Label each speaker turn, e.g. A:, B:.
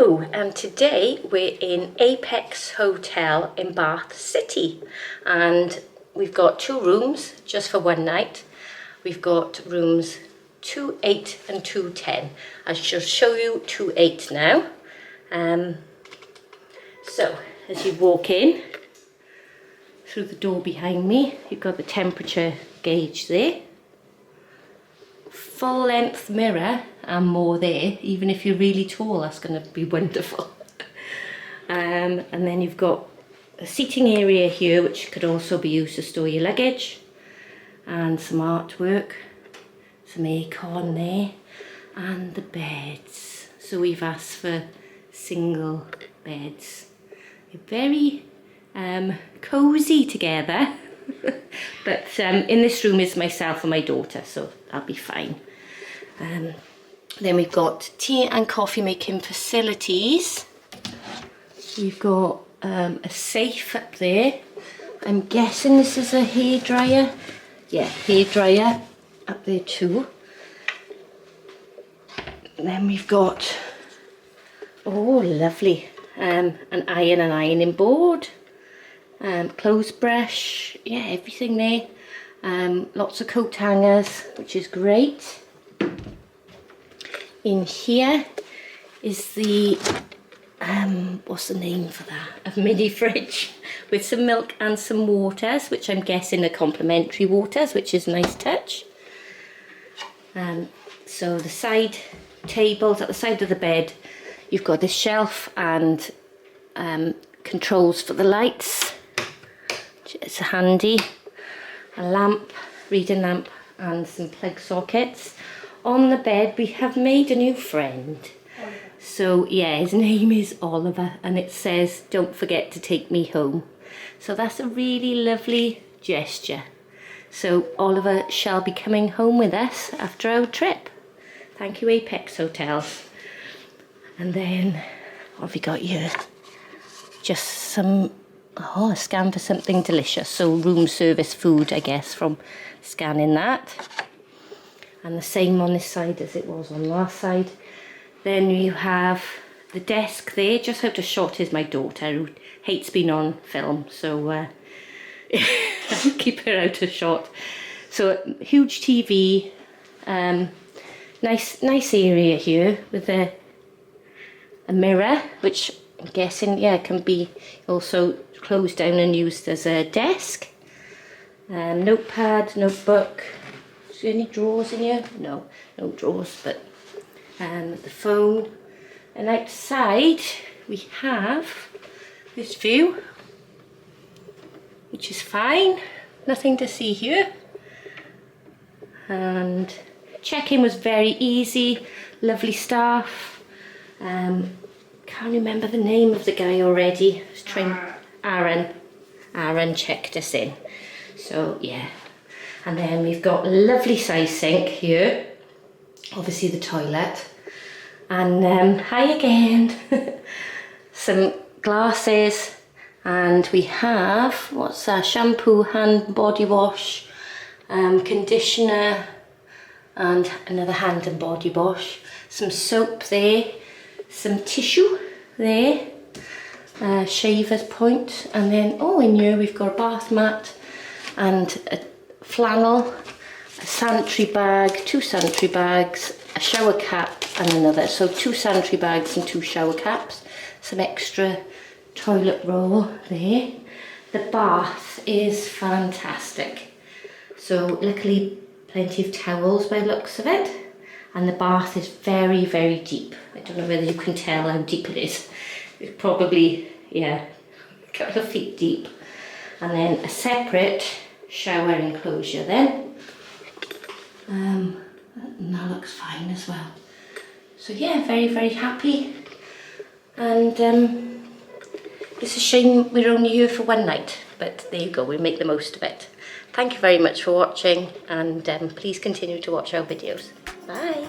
A: Hello, and today we're in Apex Hotel in Bath City, and we've got 2 rooms just for one night. We've got rooms 2-8 and 2-10. I shall show you 2-8 now. So as you walk in through the door behind me, you've got the temperature gauge there. Full length mirror and more there. Even if you're really tall, that's going to be wonderful. And then you've got a seating area here which could also be used to store your luggage, and some artwork, some aircon there, and the beds. So we've asked for single beds. You're very cozy together. But in this room is myself and my daughter, so that'll be fine. Then we've got tea and coffee making facilities. We've got a safe up there. I'm guessing this is a hairdryer. Yeah, hairdryer up there too. And then we've got, oh lovely, an iron and ironing board. Clothes brush, yeah, everything there. Lots of coat hangers, which is great. In here is the, what's the name for that? A mini fridge with some milk and some waters, which I'm guessing are complimentary waters, which is a nice touch. So the side tables at the side of the bed, you've got this shelf and controls for the lights. It's handy. A lamp, reading lamp, and some plug sockets. On the bed we have made a new friend. So yeah, his name is Oliver, and it says, "Don't forget to take me home." So that's a really lovely gesture. So Oliver shall be coming home with us after our trip. Thank you, Apex Hotels. And then what have we got here? Just some, oh, a scan for something delicious. So room service food, I guess, from scanning that. And the same on this side as it was on last side. Then you have the desk there. Just out of shot is my daughter, who hates being on film, so keep her out of shot. So huge TV, nice area here with a mirror, which I'm guessing, yeah, can be also closed down and used as a desk. Notepad, notebook. Is there any drawers in here? No drawers, but the phone. And outside we have this view, which is fine. Nothing to see here. And check-in was very easy. Lovely staff. Can't remember the name of the guy already. I was trying. Aaron checked us in. So yeah. And then we've got a lovely size sink here. Obviously the toilet. And hi again. Some glasses. And we have, what's that? Shampoo, hand, body wash, conditioner, and another hand and body wash. Some soap there. Some tissue there. Shaver's point. And then, oh, in here we've got a bath mat and a flannel, a sanitary bag, 2 sanitary bags, a shower cap and another. So 2 sanitary bags and 2 shower caps. Some extra toilet roll there. The bath is fantastic. So luckily plenty of towels by the looks of it. And the bath is very, very deep. I don't know whether you can tell how deep it is. It's probably, yeah, a couple of feet deep. And then a separate shower enclosure then. And that looks fine as well. So yeah, very, very happy. And it's a shame we're only here for one night, but there you go, we'll make the most of it. Thank you very much for watching, and please continue to watch our videos. Bye.